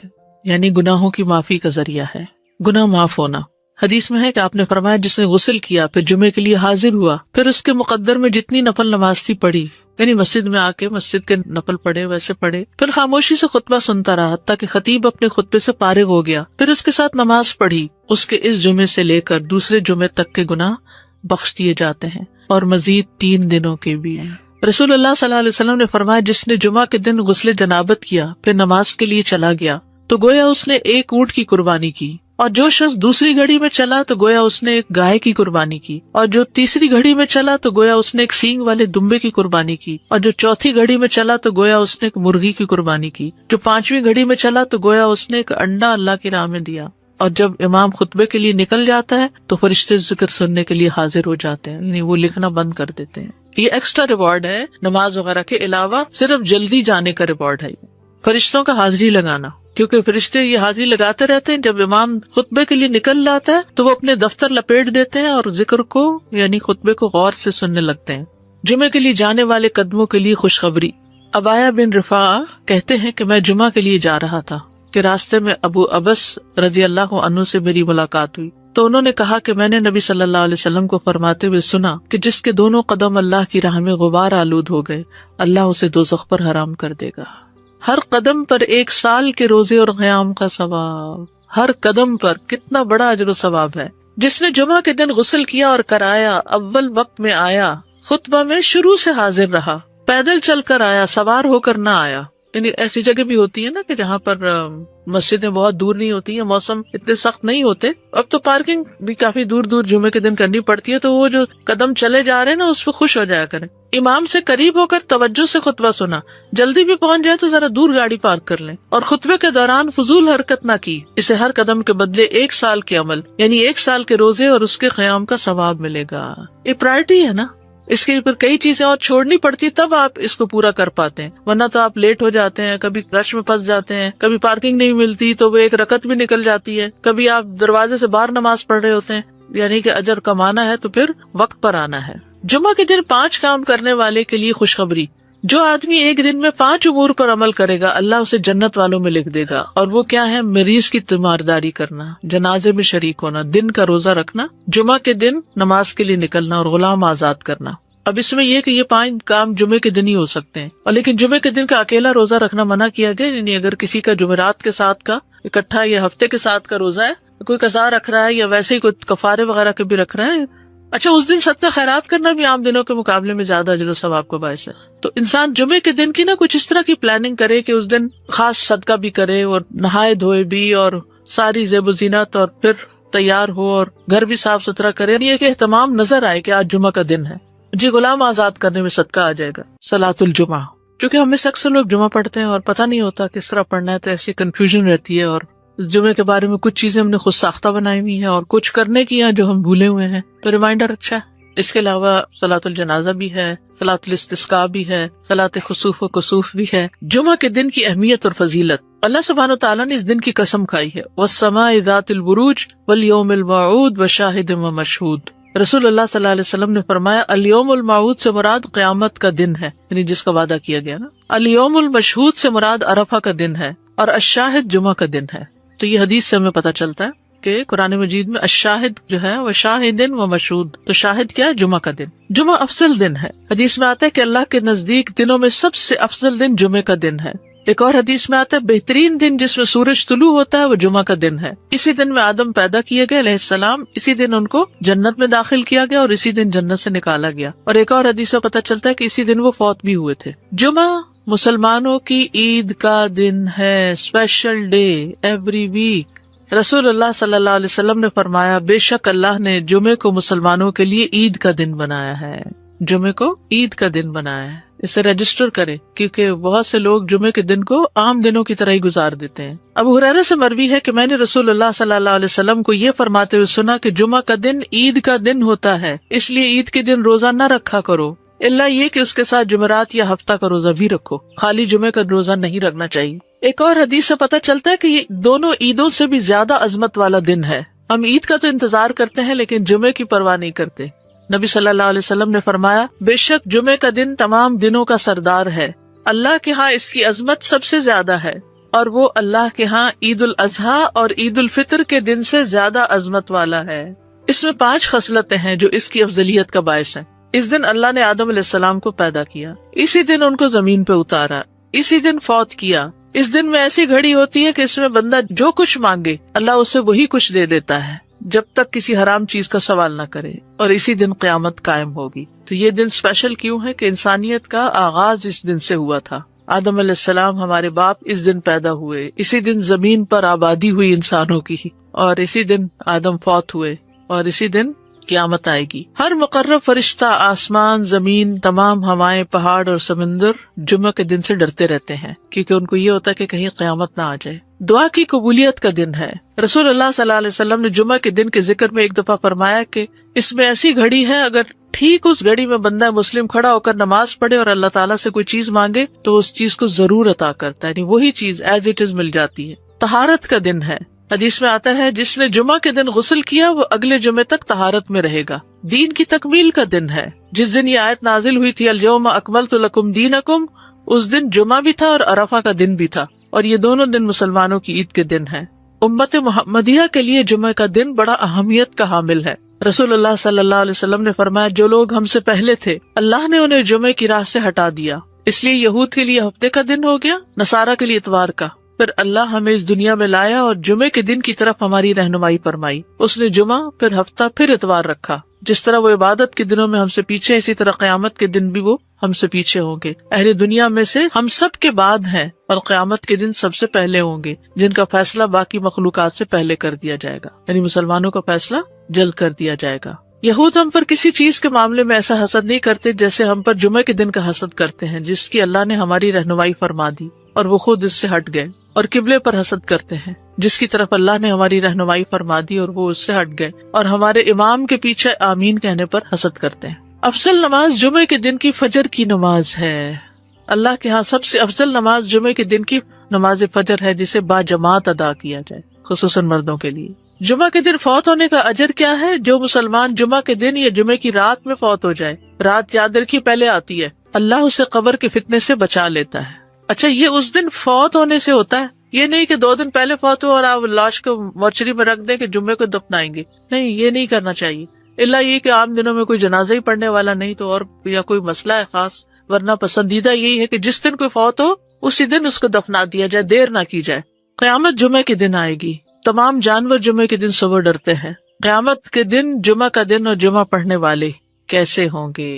یعنی گناہوں کی معافی کا ذریعہ ہے، گناہ معاف ہونا۔ حدیث میں ہے کہ آپ نے فرمایا جس نے غسل کیا پھر جمعے کے لیے حاضر ہوا، پھر اس کے مقدر میں جتنی نفل نماز تھی پڑھی، یعنی مسجد میں آ کے مسجد کے نفل پڑھے ویسے پڑھے، پھر خاموشی سے خطبہ سنتا رہا حتیٰ کہ خطیب اپنے خطبے سے فارغ ہو گیا، پھر اس کے ساتھ نماز پڑھی، اس کے اس جمعے سے لے کر دوسرے جمعے تک کے گناہ بخش دیے جاتے ہیں اور مزید 3 دنوں کے بھی ہیں۔ رسول اللہ صلی اللہ علیہ وسلم نے فرمایا جس نے جمعہ کے دن غسل جنابت کیا پھر نماز کے لیے چلا گیا تو گویا اس نے ایک اونٹ کی قربانی کی، اور جو شخص دوسری گھڑی میں چلا تو گویا اس نے ایک گائے کی قربانی کی، اور جو تیسری گھڑی میں چلا تو گویا اس نے ایک سینگ والے دمبے کی قربانی کی، اور جو چوتھی گھڑی میں چلا تو گویا اس نے ایک مرغی کی قربانی کی، جو 5ویں گھڑی میں چلا تو گویا اس نے ایک انڈا اللہ کی راہ میں دیا۔ اور جب امام خطبے کے لیے نکل جاتا ہے تو فرشتے ذکر سننے کے لیے حاضر ہو جاتے ہیں، یعنی وہ لکھنا بند کر دیتے ہیں۔ یہ ایکسٹرا ریوارڈ ہے نماز وغیرہ کے علاوہ، صرف جلدی جانے کا ریوارڈ ہے۔ فرشتوں کا حاضری لگانا، کیونکہ فرشتے یہ حاضری لگاتے رہتے ہیں۔ جب امام خطبے کے لیے نکل جاتا ہے تو وہ اپنے دفتر لپیٹ دیتے ہیں اور ذکر کو یعنی خطبے کو غور سے سننے لگتے ہیں۔ جمعے کے لیے جانے والے قدموں کے لیے خوشخبری۔ ابایا بن رفاع کہتے ہیں کہ میں جمعہ کے لیے جا رہا تھا کہ راستے میں ابو ابس رضی اللہ عنہ سے میری ملاقات ہوئی، تو انہوں نے کہا کہ میں نے نبی صلی اللہ علیہ وسلم کو فرماتے ہوئے سنا کہ جس کے دونوں قدم اللہ کی راہ میں غبار آلود ہو گئے، اللہ اسے دوزخ پر حرام کر دے گا۔ ہر قدم پر 1 سال کے روزے اور قیام کا ثواب، ہر قدم پر کتنا بڑا اجر و ثواب ہے۔ جس نے جمعہ کے دن غسل کیا اور کرایا، اول وقت میں آیا، خطبہ میں شروع سے حاضر رہا، پیدل چل کر آیا، سوار ہو کر نہ آیا۔ یعنی ایسی جگہ بھی ہوتی ہے نا کہ جہاں پر مسجدیں بہت دور نہیں ہوتی ہیں، موسم اتنے سخت نہیں ہوتے، اب تو پارکنگ بھی کافی دور دور جمعے کے دن کرنی پڑتی ہے، تو وہ جو قدم چلے جا رہے ہیں نا اس پہ خوش ہو جایا کریں۔ امام سے قریب ہو کر توجہ سے خطبہ سنا، جلدی بھی پہنچ جائے تو ذرا دور گاڑی پارک کر لیں، اور خطبے کے دوران فضول حرکت نہ کی، اسے ہر قدم کے بدلے 1 سال کے عمل یعنی 1 سال کے روزے اور اس کے قیام کا ثواب ملے گا۔ یہ پرائرٹی ہے نا، اس کے اوپر کئی چیزیں اور چھوڑنی پڑتی تب آپ اس کو پورا کر پاتے ہیں، ورنہ تو آپ لیٹ ہو جاتے ہیں، کبھی رش میں پھنس جاتے ہیں، کبھی پارکنگ نہیں ملتی تو وہ 1 رکعت بھی نکل جاتی ہے، کبھی آپ دروازے سے باہر نماز پڑھ رہے ہوتے ہیں۔ یعنی کہ اجر کمانا ہے تو پھر وقت پر آنا ہے۔ جمعہ کے دن 5 کام کرنے والے کے لیے خوشخبری۔ جو آدمی ایک دن میں 5 امور پر عمل کرے گا، اللہ اسے جنت والوں میں لکھ دے گا۔ اور وہ کیا ہے؟ مریض کی تیمارداری کرنا، جنازے میں شریک ہونا، دن کا روزہ رکھنا، جمعہ کے دن نماز کے لیے نکلنا اور غلام آزاد کرنا۔ اب اس میں یہ کہ یہ 5 کام جمعے کے دن ہی ہو سکتے ہیں، اور لیکن جمعے کے دن کا اکیلا روزہ رکھنا منع کیا گیا۔ یعنی اگر کسی کا جمعرات کے ساتھ کا اکٹھا یا ہفتے کے ساتھ کا روزہ ہے، کوئی قضا رکھ رہا ہے یا ویسے ہی کوئی کفارے وغیرہ کے بھی رکھ رہا ہے، اچھا اس دن صدقہ خیرات کرنا بھی عام دنوں کے مقابلے میں زیادہ اجر و ثواب کا باعث ہے۔ تو انسان جمعے کے دن کی نا کچھ اس طرح کی پلاننگ کرے کہ اس دن خاص صدقہ بھی کرے اور نہائے دھوئے بھی اور ساری زیب و زینت اور پھر تیار ہو اور گھر بھی صاف ستھرا کرے، یہ کہ اہتمام نظر آئے کہ آج جمعہ کا دن ہے، جی غلام آزاد کرنے میں صدقہ آ جائے گا۔ صلاۃ الجمعہ، کیونکہ ہم میں سے اکثر لوگ جمعہ پڑھتے ہیں اور پتہ نہیں ہوتا کس طرح پڑھنا ہے، تو ایسی کنفیوژن رہتی ہے، اور جمعے کے بارے میں کچھ چیزیں ہم نے خود ساختہ بنائی ہوئی ہیں اور کچھ کرنے کی ہیں جو ہم بھولے ہوئے ہیں، تو ریمائنڈر اچھا ہے۔ اس کے علاوہ صلاۃ الجنازہ بھی ہے، صلاۃ الاستسقاء بھی ہے، صلاۃ خسوف و کسوف بھی ہے۔ جمعہ کے دن کی اہمیت اور فضیلت، اللہ سبحانہ وتعالیٰ نے اس دن کی قسم کھائی ہے، والسماء ذات البروج والیوم الموعود وشاہد ومشہود۔ رسول اللہ صلی اللہ علیہ وسلم نے فرمایا الیوم الموعود سے مراد قیامت کا دن ہے، یعنی جس کا وعدہ کیا گیا نا۔ الیوم المشہود سے مراد عرفہ کا دن ہے، اور الشاہد جمعہ کا دن ہے۔ تو یہ حدیث سے ہمیں پتہ چلتا ہے کہ قرآن مجید میں الشاہد جو ہے وہ شاہد و مشہود، تو شاہد کیا ہے؟ جمعہ کا دن۔ جمعہ افضل دن ہے، حدیث میں آتا ہے کہ اللہ کے نزدیک دنوں میں سب سے افضل دن جمعے کا دن ہے۔ ایک اور حدیث میں آتا ہے بہترین دن جس میں سورج طلوع ہوتا ہے وہ جمعہ کا دن ہے۔ اسی دن میں آدم پیدا کیے گئے علیہ السلام، اسی دن ان کو جنت میں داخل کیا گیا اور اسی دن جنت سے نکالا گیا۔ اور ایک اور حدیث سے پتہ چلتا ہے کہ اسی دن وہ فوت بھی ہوئے تھے۔ جمعہ مسلمانوں کی عید کا دن ہے، اسپیشل ڈے ایوری ویک۔ رسول اللہ صلی اللہ علیہ وسلم نے فرمایا بے شک اللہ نے جمعے کو مسلمانوں کے لیے عید کا دن بنایا ہے، جمعے کو عید کا دن بنایا ہے۔ اسے رجسٹر کرے، کیونکہ بہت سے لوگ جمعے کے دن کو عام دنوں کی طرح ہی گزار دیتے ہیں۔ ابو ہریرہ سے مروی ہے کہ میں نے رسول اللہ صلی اللہ علیہ وسلم کو یہ فرماتے ہوئے سنا کہ جمعہ کا دن عید کا دن ہوتا ہے، اس لیے عید کے دن روزہ نہ رکھا کرو، الا یہ کہ اس کے ساتھ جمعرات یا ہفتہ کا روزہ بھی رکھو، خالی جمعے کا روزہ نہیں رکھنا چاہیے۔ ایک اور حدیث سے پتہ چلتا ہے کہ یہ دونوں عیدوں سے بھی زیادہ عظمت والا دن ہے۔ ہم عید کا تو انتظار کرتے ہیں لیکن جمعے کی پرواہ نہیں کرتے۔ نبی صلی اللہ علیہ وسلم نے فرمایا بے شک جمعے کا دن تمام دنوں کا سردار ہے، اللہ کے ہاں اس کی عظمت سب سے زیادہ ہے، اور وہ اللہ کے ہاں عید الاضحیٰ اور عید الفطر کے دن سے زیادہ عظمت والا ہے۔ اس میں 5 خصلتیں ہیں جو اس کی افضلیت کا باعث ہیں۔ اس دن اللہ نے آدم علیہ السلام کو پیدا کیا، اسی دن ان کو زمین پہ اتارا، اسی دن فوت کیا۔ اس دن میں ایسی گھڑی ہوتی ہے کہ اس میں بندہ جو کچھ مانگے اللہ اسے وہی کچھ دے دیتا ہے، جب تک کسی حرام چیز کا سوال نہ کرے، اور اسی دن قیامت قائم ہوگی۔ تو یہ دن اسپیشل کیوں ہے کہ انسانیت کا آغاز اس دن سے ہوا تھا۔ آدم علیہ السلام ہمارے باپ اس دن پیدا ہوئے، اسی دن زمین پر آبادی ہوئی انسانوں کی، اور اسی دن آدم فوت ہوئے، اور اسی دن قیامت آئے گی۔ ہر مقرب فرشتہ، آسمان، زمین، تمام ہوائیں، پہاڑ اور سمندر جمعہ کے دن سے ڈرتے رہتے ہیں، کیونکہ ان کو یہ ہوتا ہے کہ کہیں قیامت نہ آ جائے۔ دعا کی قبولیت کا دن ہے۔ رسول اللہ صلی اللہ علیہ وسلم نے جمعہ کے دن کے ذکر میں ایک دفعہ فرمایا کہ اس میں ایسی گھڑی ہے اگر ٹھیک اس گھڑی میں بندہ مسلم کھڑا ہو کر نماز پڑھے اور اللہ تعالیٰ سے کوئی چیز مانگے تو اس چیز کو ضرور عطا کرتا ہے، یعنی وہی چیز ایز اٹ از مل جاتی ہے۔ طہارت کا دن ہے، حدیث میں آتا ہے جس نے جمعہ کے دن غسل کیا وہ اگلے جمعے تک طہارت میں رہے گا۔ دین کی تکمیل کا دن ہے، جس دن یہ آیت نازل ہوئی تھی الیوم اکملت لکم دینکم، اس دن جمعہ بھی تھا اور عرفہ کا دن بھی تھا، اور یہ دونوں دن مسلمانوں کی عید کے دن ہیں۔ امت محمدیہ کے لیے جمعہ کا دن بڑا اہمیت کا حامل ہے۔ رسول اللہ صلی اللہ علیہ وسلم نے فرمایا جو لوگ ہم سے پہلے تھے اللہ نے انہیں جمعے کی راہ سے ہٹا دیا، اس لیے یہود کے لیے ہفتے کا دن ہو گیا، نصارہ کے لیے اتوار کا۔ پھر اللہ ہمیں اس دنیا میں لایا اور جمعے کے دن کی طرف ہماری رہنمائی فرمائی، اس نے جمعہ پھر ہفتہ پھر اتوار رکھا۔ جس طرح وہ عبادت کے دنوں میں ہم سے پیچھے، اسی طرح قیامت کے دن بھی وہ ہم سے پیچھے ہوں گے۔ اہل دنیا میں سے ہم سب کے بعد ہیں اور قیامت کے دن سب سے پہلے ہوں گے، جن کا فیصلہ باقی مخلوقات سے پہلے کر دیا جائے گا، یعنی مسلمانوں کا فیصلہ جلد کر دیا جائے گا۔ یہود ہم پر کسی چیز کے معاملے میں ایسا حسد نہیں کرتے جیسے ہم پر جمعے کے دن کا حسد کرتے ہیں، جس کی اللہ نے ہماری رہنمائی فرما دی اور وہ خود اس سے ہٹ گئے، اور قبلے پر حسد کرتے ہیں جس کی طرف اللہ نے ہماری رہنمائی فرما دی اور وہ اس سے ہٹ گئے، اور ہمارے امام کے پیچھے آمین کہنے پر حسد کرتے ہیں۔ افضل نماز جمعے کے دن کی فجر کی نماز ہے۔ اللہ کے ہاں سب سے افضل نماز جمعے کے دن کی نماز فجر ہے، جسے با جماعت ادا کیا جائے، خصوصاً مردوں کے لیے۔ جمعہ کے دن فوت ہونے کا اجر کیا ہے؟ جو مسلمان جمعہ کے دن یا جمعے کی رات میں فوت ہو جائے، رات یاد رکھیے پہلے آتی ہے، اللہ اسے قبر کے فتنے سے بچا لیتا ہے۔ اچھا، یہ اس دن فوت ہونے سے ہوتا ہے، یہ نہیں کہ 2 دن پہلے فوت ہو اور آپ لاش کو مورچری میں رکھ دیں کہ جمعے کو دفنائیں گے، نہیں، یہ نہیں کرنا چاہیے، اللہ یہ کہ عام دنوں میں کوئی جنازہ ہی پڑھنے والا نہیں تو اور یا کوئی مسئلہ ہے خاص، ورنہ پسندیدہ یہی ہے کہ جس دن کوئی فوت ہو اسی دن اس کو دفنا دیا جائے، دیر نہ کی جائے۔ قیامت جمعے کے دن آئے گی، تمام جانور جمعے کے دن صبح ڈرتے ہیں۔ قیامت کے دن جمعہ کا دن اور جمعہ پڑھنے والے کیسے ہوں گے؟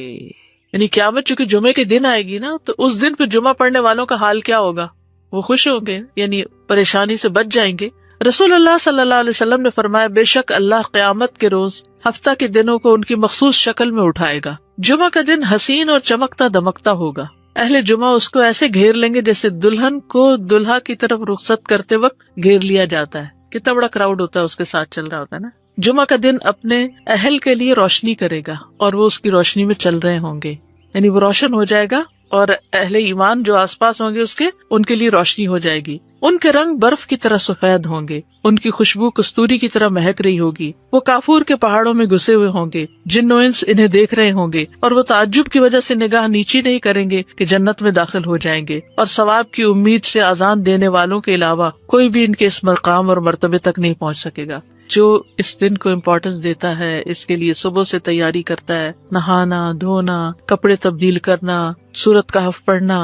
یعنی قیامت چونکہ جمعے کے دن آئے گی نا، تو اس دن پھر جمعہ پڑھنے والوں کا حال کیا ہوگا؟ وہ خوش ہوں گے، یعنی پریشانی سے بچ جائیں گے۔ رسول اللہ صلی اللہ علیہ وسلم نے فرمایا بے شک اللہ قیامت کے روز ہفتہ کے دنوں کو ان کی مخصوص شکل میں اٹھائے گا۔ جمعہ کا دن حسین اور چمکتا دمکتا ہوگا، اہل جمعہ اس کو ایسے گھیر لیں گے جیسے دلہن کو دلہا کی طرف رخصت کرتے وقت گھیر لیا جاتا ہے۔ کتنا بڑا کراؤڈ ہوتا ہے اس کے ساتھ چل رہا ہوتا ہے نا۔ جمعہ کا دن اپنے اہل کے لیے روشنی کرے گا اور وہ اس کی روشنی میں چل رہے ہوں گے، یعنی وہ روشن ہو جائے گا اور اہل ایمان جو آس پاس ہوں گے اس کے، ان کے لیے روشنی ہو جائے گی۔ ان کے رنگ برف کی طرح سفید ہوں گے، ان کی خوشبو کستوری کی طرح مہک رہی ہوگی، وہ کافور کے پہاڑوں میں گھسے ہوئے ہوں گے، جن و انس انہیں دیکھ رہے ہوں گے، اور وہ تعجب کی وجہ سے نگاہ نیچی نہیں کریں گے کہ جنت میں داخل ہو جائیں گے، اور ثواب کی امید سے اذان دینے والوں کے علاوہ کوئی بھی ان کے اس مقام اور مرتبے تک نہیں پہنچ سکے گا۔ جو اس دن کو امپورٹنس دیتا ہے، اس کے لیے صبح سے تیاری کرتا ہے، نہانا دھونا، کپڑے تبدیل کرنا، سورۃ کہف پڑھنا،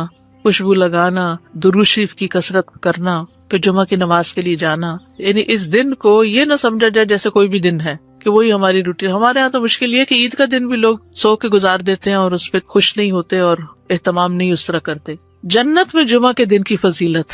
خوشبو لگانا، درود شریف کی کثرت کرنا، پھر جمعہ کی نماز کے لیے جانا، یعنی اس دن کو یہ نہ سمجھا جائے جیسے کوئی بھی دن ہے کہ وہی ہماری روٹین۔ ہمارے ہاں تو مشکل یہ کہ عید کا دن بھی لوگ سو کے گزار دیتے ہیں اور اس پہ خوش نہیں ہوتے اور اہتمام نہیں اس طرح کرتے۔ جنت میں جمعہ کے دن کی فضیلت،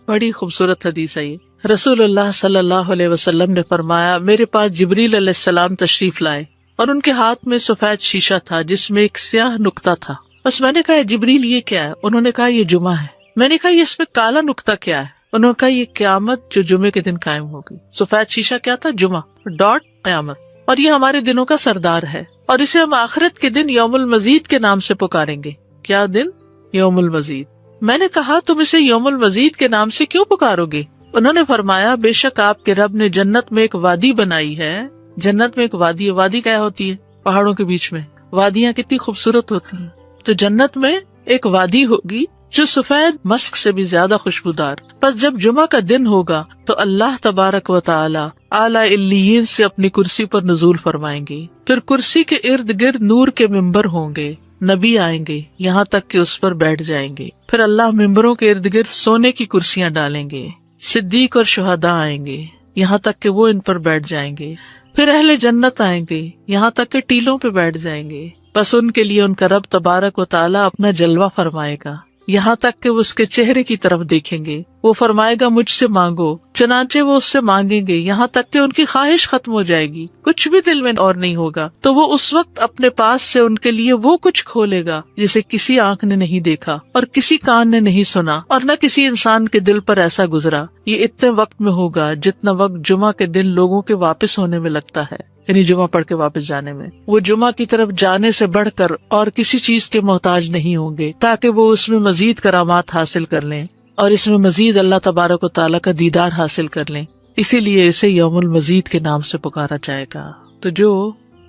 بڑی خوبصورت حدیث ہے یہ۔ رسول اللہ صلی اللہ علیہ وسلم نے فرمایا میرے پاس جبریل علیہ السلام تشریف لائے اور ان کے ہاتھ میں سفید شیشہ تھا جس میں ایک سیاہ نقطہ تھا۔ بس میں نے کہا جبریل یہ کیا ہے؟ انہوں نے کہا یہ جمعہ ہے۔ میں نے کہا یہ اس میں کالا نقطہ کیا ہے؟ انہوں نے کہا یہ قیامت جو جمعے کے دن قائم ہوگی۔ سفید شیشہ کیا تھا؟ جمعہ، ڈاٹ قیامت، اور یہ ہمارے دنوں کا سردار ہے، اور اسے ہم آخرت کے دن یوم المزید کے نام سے پکاریں گے۔ کیا دن؟ یوم المزید۔ میں نے کہا تم اسے یوم المزید کے نام سے کیوں پکارو گے؟ انہوں نے فرمایا بے شک آپ کے رب نے جنت میں ایک وادی بنائی ہے۔ جنت میں ایک وادی ہے۔ وادی کیا ہوتی ہے؟ پہاڑوں کے بیچ میں وادیاں کتنی خوبصورت ہوتی ہیں، تو جنت میں ایک وادی ہوگی جو سفید مسک سے بھی زیادہ خوشبودار۔ پس جب جمعہ کا دن ہوگا تو اللہ تبارک و تعالی اعلی علیین سے اپنی کرسی پر نزول فرمائیں گے، پھر کرسی کے ارد گرد نور کے ممبر ہوں گے، نبی آئیں گے یہاں تک کہ اس پر بیٹھ جائیں گے، پھر اللہ ممبروں کے ارد گرد سونے کی کرسیاں ڈالیں گے، صدیق اور شہداء آئیں گے یہاں تک کہ وہ ان پر بیٹھ جائیں گے، پھر اہل جنت آئیں گے یہاں تک کہ ٹیلوں پہ بیٹھ جائیں گے، بس ان کے لیے ان کا رب تبارک و تعالی اپنا جلوہ فرمائے گا یہاں تک کہ وہ اس کے چہرے کی طرف دیکھیں گے، وہ فرمائے گا مجھ سے مانگو، چنانچہ وہ اس سے مانگیں گے یہاں تک کہ ان کی خواہش ختم ہو جائے گی، کچھ بھی دل میں اور نہیں ہوگا، تو وہ اس وقت اپنے پاس سے ان کے لیے وہ کچھ کھولے گا جسے کسی آنکھ نے نہیں دیکھا اور کسی کان نے نہیں سنا اور نہ کسی انسان کے دل پر ایسا گزرا۔ یہ اتنے وقت میں ہوگا جتنا وقت جمعہ کے دن لوگوں کے واپس ہونے میں لگتا ہے، یعنی جمعہ پڑھ کے واپس جانے میں۔ وہ جمعہ کی طرف جانے سے بڑھ کر اور کسی چیز کے محتاج نہیں ہوں گے تاکہ وہ اس میں مزید کرامات حاصل کر لیں اور اس میں مزید اللہ تبارک و تعالیٰ کا دیدار حاصل کر لیں، اسی لیے اسے یوم المزید کے نام سے پکارا جائے گا۔ تو جو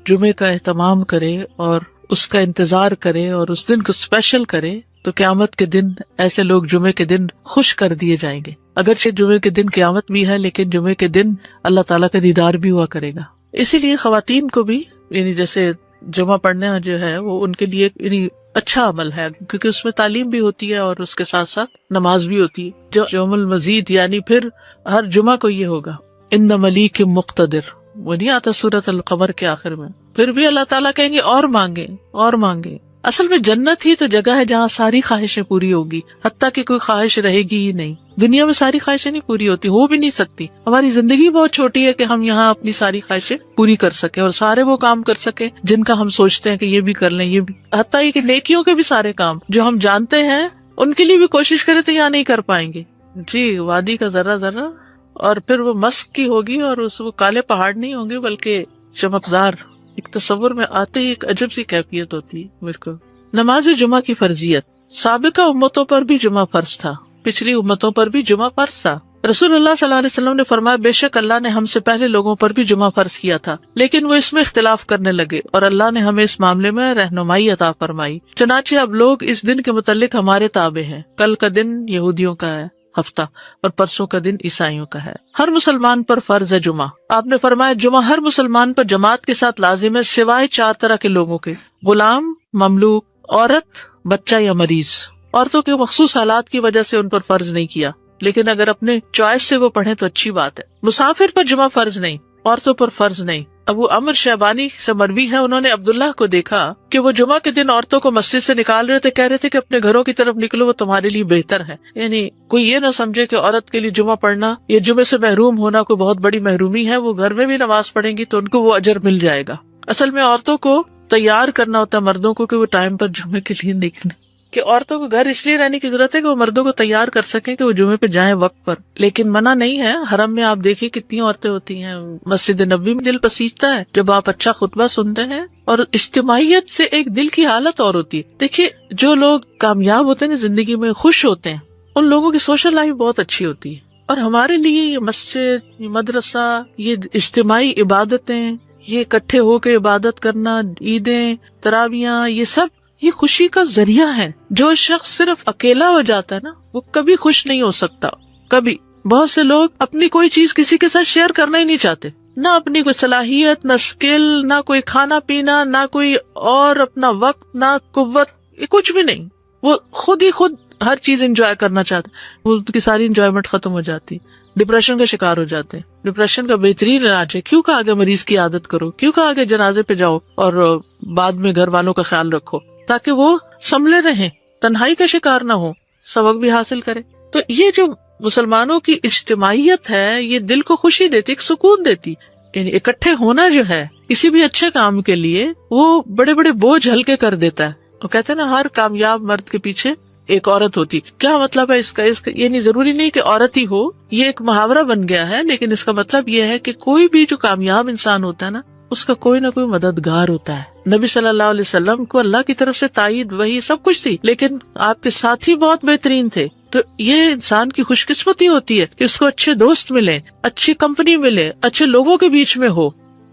جمعے کا اہتمام کرے اور اس کا انتظار کرے اور اس دن کو اسپیشل کرے تو قیامت کے دن ایسے لوگ جمعے کے دن خوش کر دیے جائیں گے۔ اگرچہ جمعے کے دن قیامت بھی ہے لیکن جمعے کے دن اللہ تعالیٰ کا دیدار بھی ہوا کرے گا۔ اسی لیے خواتین کو بھی یعنی جیسے جمعہ پڑھنا جو ہے وہ ان کے لیے یعنی اچھا عمل ہے، کیونکہ اس میں تعلیم بھی ہوتی ہے اور اس کے ساتھ ساتھ نماز بھی ہوتی ہے۔ جو یوم المزید یعنی پھر ہر جمعہ کو یہ ہوگا ان ملیک مقتدر، وہ نہیں آتا سورۃ القمر کے آخر میں، پھر بھی اللہ تعالیٰ کہیں گے اور مانگے اور مانگے۔ اصل میں جنت ہی تو جگہ ہے جہاں ساری خواہشیں پوری ہوگی، حتیٰ کہ کوئی خواہش رہے گی ہی نہیں۔ دنیا میں ساری خواہشیں نہیں پوری ہوتی، ہو بھی نہیں سکتی۔ ہماری زندگی بہت چھوٹی ہے کہ ہم یہاں اپنی ساری خواہشیں پوری کر سکیں اور سارے وہ کام کر سکیں جن کا ہم سوچتے ہیں کہ یہ بھی کر لیں، یہ بھی، حتیٰ کہ نیکیوں کے بھی سارے کام جو ہم جانتے ہیں ان کے لیے بھی کوشش کریں تو یہاں نہیں کر پائیں گے۔ جی وادی کا ذرہ ذرہ، اور پھر وہ مسک کی ہوگی اور وہ کالے پہاڑ نہیں ہوں گے بلکہ چمکدار۔ ایک تصور میں آتے ہی ایک عجب سی کیفیت ہوتی ہے بالکل۔ نماز جمعہ کی فرضیت، سابقہ امتوں پر بھی جمعہ فرض تھا، پچھلی امتوں پر بھی جمعہ فرض تھا۔ رسول اللہ صلی اللہ علیہ وسلم نے فرمایا بے شک اللہ نے ہم سے پہلے لوگوں پر بھی جمعہ فرض کیا تھا لیکن وہ اس میں اختلاف کرنے لگے اور اللہ نے ہمیں اس معاملے میں رہنمائی عطا فرمائی، چنانچہ اب لوگ اس دن کے متعلق ہمارے تابع ہیں۔ کل کا دن یہودیوں کا ہے ہفتہ اور پرسوں کا دن عیسائیوں کا ہے۔ ہر مسلمان پر فرض ہے جمعہ۔ آپ نے فرمایا جمعہ ہر مسلمان پر جماعت کے ساتھ لازم ہے سوائے 4 طرح کے لوگوں کے: غلام، مملوک، عورت، بچہ یا مریض۔ عورتوں کے مخصوص حالات کی وجہ سے ان پر فرض نہیں کیا، لیکن اگر اپنے چوائس سے وہ پڑھیں تو اچھی بات ہے۔ مسافر پر جمعہ فرض نہیں، عورتوں پر فرض نہیں۔ ابو عمر شیبانی سے مروی ہے، انہوں نے عبداللہ کو دیکھا کہ وہ جمعہ کے دن عورتوں کو مسجد سے نکال رہے تھے، کہہ رہے تھے کہ اپنے گھروں کی طرف نکلو، وہ تمہارے لیے بہتر ہے۔ یعنی کوئی یہ نہ سمجھے کہ عورت کے لیے جمعہ پڑھنا یا جمعے سے محروم ہونا کوئی بہت بڑی محرومی ہے، وہ گھر میں بھی نماز پڑھیں گی تو ان کو وہ اجر مل جائے گا۔ اصل میں عورتوں کو تیار کرنا ہوتا ہے مردوں کو کہ وہ ٹائم پر جمعے کے لیے نکلیں، کہ عورتوں کو گھر اس لیے رہنے کی ضرورت ہے کہ وہ مردوں کو تیار کر سکیں کہ وہ جمعے پہ جائیں وقت پر۔ لیکن منع نہیں ہے، حرم میں آپ دیکھیں کتنی عورتیں ہوتی ہیں، مسجد نبوی میں دل پسیجتا ہے جب آپ اچھا خطبہ سنتے ہیں، اور اجتماعیت سے ایک دل کی حالت اور ہوتی ہے۔ دیکھیے جو لوگ کامیاب ہوتے ہیں زندگی میں، خوش ہوتے ہیں، ان لوگوں کی سوشل لائف بہت اچھی ہوتی ہے۔ اور ہمارے لیے یہ مسجد، یہ مدرسہ، یہ اجتماعی عبادتیں، یہ اکٹھے ہو کے عبادت کرنا، عیدیں، تراویحاں، یہ سب یہ خوشی کا ذریعہ ہے۔ جو شخص صرف اکیلا ہو جاتا ہے نا وہ کبھی خوش نہیں ہو سکتا، کبھی۔ بہت سے لوگ اپنی کوئی چیز کسی کے ساتھ شیئر کرنا ہی نہیں چاہتے، نہ اپنی کوئی صلاحیت، نہ اسکل، نہ کوئی کھانا پینا، نہ کوئی اور اپنا وقت، نہ قوت، یہ کچھ بھی نہیں۔ وہ خود ہی خود ہر چیز انجوائے کرنا چاہتے، وہ کی ساری انجوائمنٹ ختم ہو جاتی، ڈپریشن کا شکار ہو جاتے ہیں۔ ڈپریشن کا بہترین علاج ہے، کیوں کہا کہ مریض کی عادت کرو، کیوں کہا کہ جنازے پہ جاؤ اور بعد میں گھر والوں کا خیال رکھو تاکہ وہ سنبھلے رہیں، تنہائی کا شکار نہ ہو، سبق بھی حاصل کرے۔ تو یہ جو مسلمانوں کی اجتماعیت ہے یہ دل کو خوشی دیتی، ایک سکون دیتی، یعنی اکٹھے ہونا جو ہے کسی بھی اچھے کام کے لیے وہ بڑے بڑے بوجھ ہلکے کر دیتا ہے۔ وہ کہتے ہیں نا ہر کامیاب مرد کے پیچھے ایک عورت ہوتی۔ کیا مطلب ہے اس کا یہ نہیں ضروری نہیں کہ عورت ہی ہو، یہ ایک محاورہ بن گیا ہے، لیکن اس کا مطلب یہ ہے کہ کوئی بھی جو کامیاب انسان ہوتا ہے نا اس کا کوئی نہ کوئی مددگار ہوتا ہے۔ نبی صلی اللہ علیہ وسلم کو اللہ کی طرف سے تائید، وہی سب کچھ تھی، لیکن آپ کے ساتھی بہت بہترین تھے۔ تو یہ انسان کی خوش قسمتی ہوتی ہے کہ اس کو اچھے دوست ملے، اچھی کمپنی ملے، اچھے لوگوں کے بیچ میں ہو،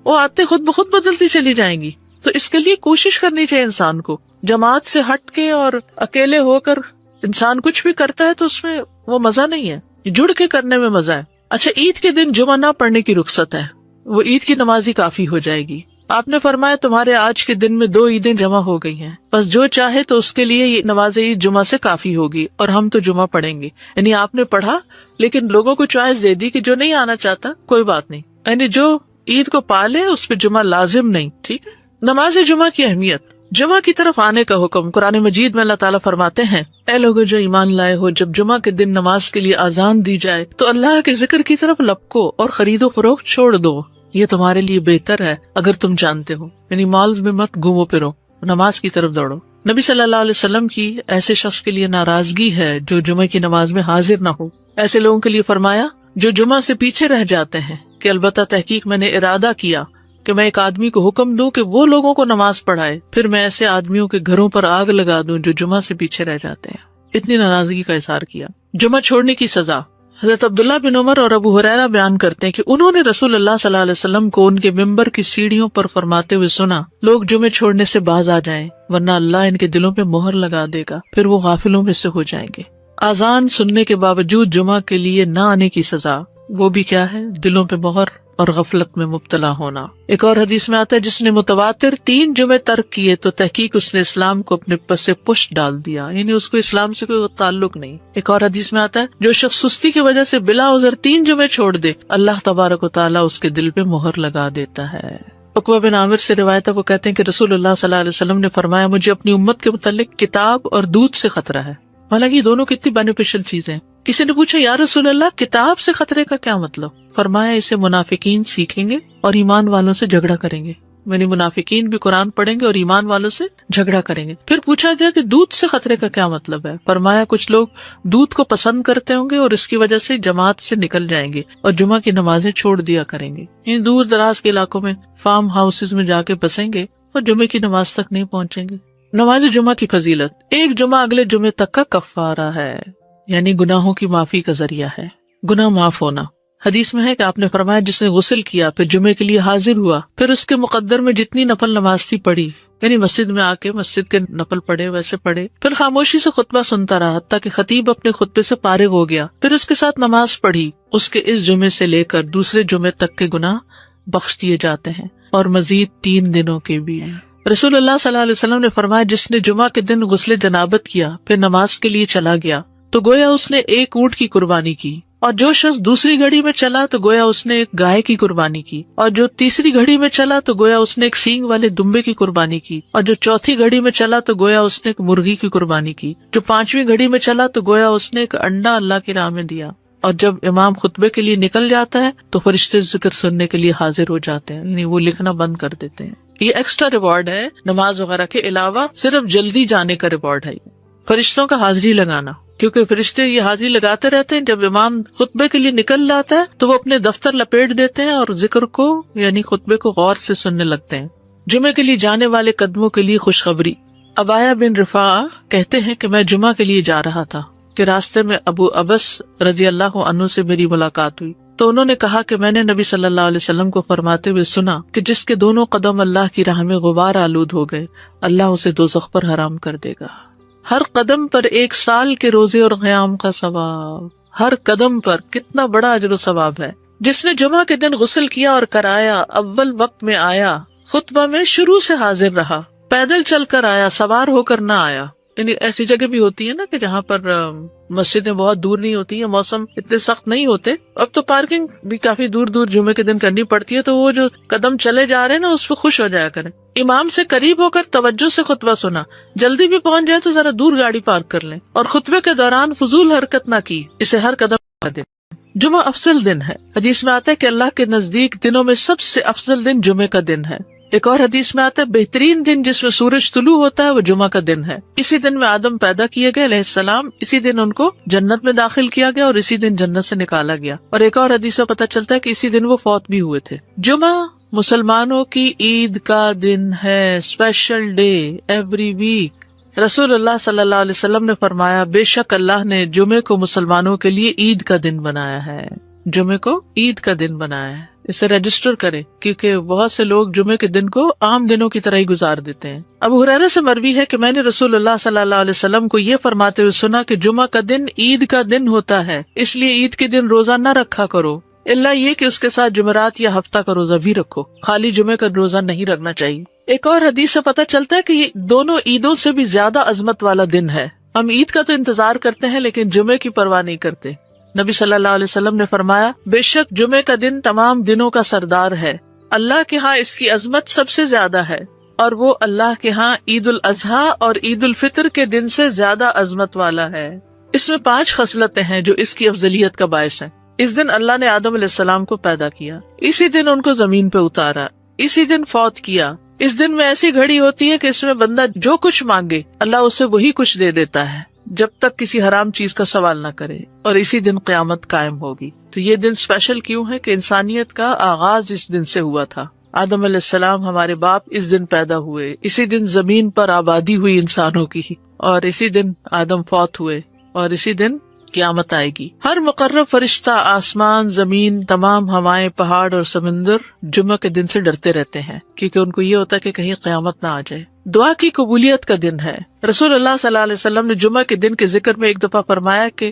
وہ آتے خود بخود بدلتی چلی جائیں گی۔ تو اس کے لیے کوشش کرنی چاہیے انسان کو، جماعت سے ہٹ کے اور اکیلے ہو کر انسان کچھ بھی کرتا ہے تو اس میں وہ مزہ نہیں ہے، جڑ کے کرنے میں مزہ ہے۔ اچھا، عید کے دن جمعہ نہ پڑھنے کی رخصت ہے، وہ عید کی نماز ہی کافی ہو جائے گی۔ آپ نے فرمایا تمہارے آج کے دن میں 2 عیدیں جمع ہو گئی ہیں، بس جو چاہے تو اس کے لیے یہ نماز عید جمعہ سے کافی ہوگی، اور ہم تو جمعہ پڑھیں گے۔ یعنی آپ نے پڑھا لیکن لوگوں کو چوائس دے دی کہ جو نہیں آنا چاہتا کوئی بات نہیں، یعنی جو عید کو پالے اس پہ جمعہ لازم نہیں، ٹھیک ہے۔ نماز جمعہ کی اہمیت، جمعہ کی طرف آنے کا حکم قرآن مجید میں اللہ تعالیٰ فرماتے ہیں، اے لوگوں جو ایمان لائے ہو، جب جمعہ کے دن نماز کے لیے آذان دی جائے تو اللہ کے ذکر کی طرف لپکو اور خرید و فروخت چھوڑ دو، یہ تمہارے لیے بہتر ہے اگر تم جانتے ہو، یعنی مالز میں مت گھومو پھرو، نماز کی طرف دوڑو۔ نبی صلی اللہ علیہ وسلم کی ایسے شخص کے لیے ناراضگی ہے جو جمعہ کی نماز میں حاضر نہ ہو۔ ایسے لوگوں کے لیے فرمایا جو جمعہ سے پیچھے رہ جاتے ہیں کہ البتہ تحقیق میں نے ارادہ کیا کہ میں ایک آدمی کو حکم دوں کہ وہ لوگوں کو نماز پڑھائے، پھر میں ایسے آدمیوں کے گھروں پر آگ لگا دوں جو جمعہ سے پیچھے رہ جاتے ہیں۔ اتنی ناراضگی کا اظہار کیا۔ جمعہ چھوڑنے کی سزا، حضرت عبداللہ بن عمر اور ابو ہریرہ بیان کرتے ہیں کہ انہوں نے رسول اللہ صلی اللہ علیہ وسلم کو ان کے ممبر کی سیڑھیوں پر فرماتے ہوئے سنا، لوگ جمعے چھوڑنے سے باز آ جائیں ورنہ اللہ ان کے دلوں پہ مہر لگا دے گا، پھر وہ غافلوں میں سے ہو جائیں گے۔ اذان سننے کے باوجود جمعہ کے لیے نہ آنے کی سزا، وہ بھی کیا ہے؟ دلوں پہ مہر اور غفلت میں مبتلا ہونا۔ ایک اور حدیث میں آتا ہے جس نے متواتر 3 جمعے ترک کیے تو تحقیق اس نے اسلام کو اپنے پس پش ڈال دیا، یعنی اس کو اسلام سے کوئی تعلق نہیں۔ ایک اور حدیث میں آتا ہے جو شخص سستی کی وجہ سے بلا عذر 3 جمعے چھوڑ دے، اللہ تبارک و تعالیٰ اس کے دل پہ مہر لگا دیتا ہے۔ عقبہ بن عامر سے روایت ہے، وہ کہتے ہیں کہ رسول اللہ صلی اللہ علیہ وسلم نے فرمایا مجھے اپنی امت کے متعلق کتاب اور دودھ سے خطرہ ہے۔ حالانکہ یہ دونوں کتنی بینیفیشل چیزیں ہیں۔ کسی نے پوچھا یا رسول اللہ کتاب سے خطرے کا کیا مطلب؟ فرمایا اسے منافقین سیکھیں گے اور ایمان والوں سے جھگڑا کریں گے، یعنی منافقین بھی قرآن پڑھیں گے اور ایمان والوں سے جھگڑا کریں گے۔ پھر پوچھا گیا کہ دودھ سے خطرے کا کیا مطلب ہے؟ فرمایا کچھ لوگ دودھ کو پسند کرتے ہوں گے اور اس کی وجہ سے جماعت سے نکل جائیں گے اور جمعہ کی نمازیں چھوڑ دیا کریں گے، یعنی دور دراز کے علاقوں میں فارم ہاؤسز میں جا کے بسیں گے اور جمعے کی نماز تک نہیں پہنچیں گے۔ نماز جمعہ کی فضیلت، ایک جمعہ اگلے جمعے تک کا کفارہ ہے، یعنی گناہوں کی معافی کا ذریعہ ہے، گناہ معاف ہونا۔ حدیث میں ہے کہ آپ نے فرمایا جس نے غسل کیا پھر جمعے کے لیے حاضر ہوا، پھر اس کے مقدر میں جتنی نفل نماز تھی پڑھی، یعنی مسجد میں آ کے مسجد کے نفل پڑھے ویسے پڑھے، پھر خاموشی سے خطبہ سنتا رہا حتیٰ کہ خطیب اپنے خطبے سے فارغ ہو گیا، پھر اس کے ساتھ نماز پڑھی، اس کے اس جمعے سے لے کر دوسرے جمعے تک کے گناہ بخش دیے جاتے ہیں اور مزید 3 دنوں کے بھی ہیں۔ رسول اللہ صلی اللہ علیہ وسلم نے فرمایا جس نے جمعہ کے دن غسل جنابت کیا پھر نماز کے لیے چلا گیا تو گویا اس نے ایک اونٹ کی قربانی کی، اور جو شخص دوسری گھڑی میں چلا تو گویا اس نے ایک گائے کی قربانی کی، اور جو تیسری گھڑی میں چلا تو گویا اس نے ایک سینگ والے دمبے کی قربانی کی، اور جو چوتھی گھڑی میں چلا تو گویا اس نے ایک مرغی کی قربانی کی، جو 5ویں گھڑی میں چلا تو گویا اس نے ایک انڈا اللہ کی راہ میں دیا۔ اور جب امام خطبے کے لیے نکل جاتا ہے تو فرشتے ذکر سننے کے لیے حاضر ہو جاتے ہیں، یعنی وہ لکھنا بند کر دیتے ہیں۔ یہ ایکسٹرا ریوارڈ ہے نماز وغیرہ کے علاوہ، صرف جلدی جانے کا ریوارڈ ہے، فرشتوں کا حاضری لگانا، کیونکہ فرشتے یہ حاضری لگاتے رہتے ہیں۔ جب امام خطبے کے لیے نکل جاتا ہے تو وہ اپنے دفتر لپیٹ دیتے ہیں اور ذکر کو یعنی خطبے کو غور سے سننے لگتے ہیں۔ جمعے کے لیے جانے والے قدموں کے لیے خوشخبری۔ ابایا بن رفاع کہتے ہیں کہ میں جمعہ کے لیے جا رہا تھا کہ راستے میں ابو ابس رضی اللہ عنہ سے میری ملاقات ہوئی تو انہوں نے کہا کہ میں نے نبی صلی اللہ علیہ وسلم کو فرماتے ہوئے سنا کہ جس کے دونوں قدم اللہ کی راہ میں غبار آلود ہو گئے اللہ اسے دوزخ پر حرام کر دے گا۔ ہر قدم پر 1 سال کے روزے اور قیام کا ثواب، ہر قدم پر کتنا بڑا اجر و ثواب ہے۔ جس نے جمعہ کے دن غسل کیا اور کرایا، اول وقت میں آیا، خطبہ میں شروع سے حاضر رہا، پیدل چل کر آیا، سوار ہو کر نہ آیا، یعنی ایسی جگہ بھی ہوتی ہے نا کہ جہاں پر مسجدیں بہت دور نہیں ہوتی ہیں، موسم اتنے سخت نہیں ہوتے، اب تو پارکنگ بھی کافی دور دور جمعے کے دن کرنی پڑتی ہے، تو وہ جو قدم چلے جا رہے ہیں نا اس پہ خوش ہو جایا کریں۔ امام سے قریب ہو کر توجہ سے خطبہ سنا، جلدی بھی پہنچ جائے تو ذرا دور گاڑی پارک کر لیں، اور خطبے کے دوران فضول حرکت نہ کی، اسے ہر قدم کا دن۔ جمعہ افضل دن ہے، حدیث میں آتا ہے کہ اللہ کے نزدیک دنوں میں سب سے افضل دن جمعے کا دن ہے۔ ایک اور حدیث میں آتا ہے بہترین دن جس میں سورج طلوع ہوتا ہے وہ جمعہ کا دن ہے، اسی دن میں آدم پیدا کیے گئے علیہ السلام، اسی دن ان کو جنت میں داخل کیا گیا اور اسی دن جنت سے نکالا گیا، اور ایک اور حدیث میں پتہ چلتا ہے کہ اسی دن وہ فوت بھی ہوئے تھے۔ جمعہ مسلمانوں کی عید کا دن ہے، اسپیشل ڈے ایوری ویک۔ رسول اللہ صلی اللہ علیہ وسلم نے فرمایا بے شک اللہ نے جمعے کو مسلمانوں کے لیے عید کا دن بنایا ہے، جمعے کو عید کا دن بنایا ہے، اسے رجسٹر کرے، کیونکہ بہت سے لوگ جمعے کے دن کو عام دنوں کی طرح ہی گزار دیتے ہیں۔ ابو ہریرہ سے مروی ہے کہ میں نے رسول اللہ صلی اللہ علیہ وسلم کو یہ فرماتے ہوئے سنا کہ جمعہ کا دن عید کا دن ہوتا ہے، اس لیے عید کے دن روزہ نہ رکھا کرو، الا یہ کہ اس کے ساتھ جمعرات یا ہفتہ کا روزہ بھی رکھو، خالی جمعے کا روزہ نہیں رکھنا چاہیے۔ ایک اور حدیث سے پتہ چلتا ہے کہ یہ دونوں عیدوں سے بھی زیادہ عظمت والا دن ہے۔ ہم عید کا تو انتظار کرتے ہیں لیکن جمعے کی پرواہ نہیں کرتے۔ نبی صلی اللہ علیہ وسلم نے فرمایا بے شک جمعے کا دن تمام دنوں کا سردار ہے، اللہ کے ہاں اس کی عظمت سب سے زیادہ ہے، اور وہ اللہ کے ہاں عید الاضحیٰ اور عید الفطر کے دن سے زیادہ عظمت والا ہے۔ اس میں 5 خصلتیں ہیں جو اس کی افضلیت کا باعث ہیں۔ اس دن اللہ نے آدم علیہ السلام کو پیدا کیا، اسی دن ان کو زمین پہ اتارا، اسی دن فوت کیا۔ اس دن میں ایسی گھڑی ہوتی ہے کہ اس میں بندہ جو کچھ مانگے اللہ اسے وہی کچھ دے دیتا ہے، جب تک کسی حرام چیز کا سوال نہ کرے، اور اسی دن قیامت قائم ہوگی۔ تو یہ دن اسپیشل کیوں ہے کہ انسانیت کا آغاز اس دن سے ہوا تھا۔ آدم علیہ السلام ہمارے باپ اس دن پیدا ہوئے، اسی دن زمین پر آبادی ہوئی انسانوں کی، اور اسی دن آدم فوت ہوئے، اور اسی دن قیامت آئے گی۔ ہر مقرب فرشتہ، آسمان، زمین، تمام ہوائیں، پہاڑ اور سمندر جمعہ کے دن سے ڈرتے رہتے ہیں، کیونکہ ان کو یہ ہوتا ہے کہ کہیں قیامت نہ آ جائے۔ دعا کی قبولیت کا دن ہے۔ رسول اللہ صلی اللہ علیہ وسلم نے جمعہ کے دن کے ذکر میں ایک دفعہ فرمایا کہ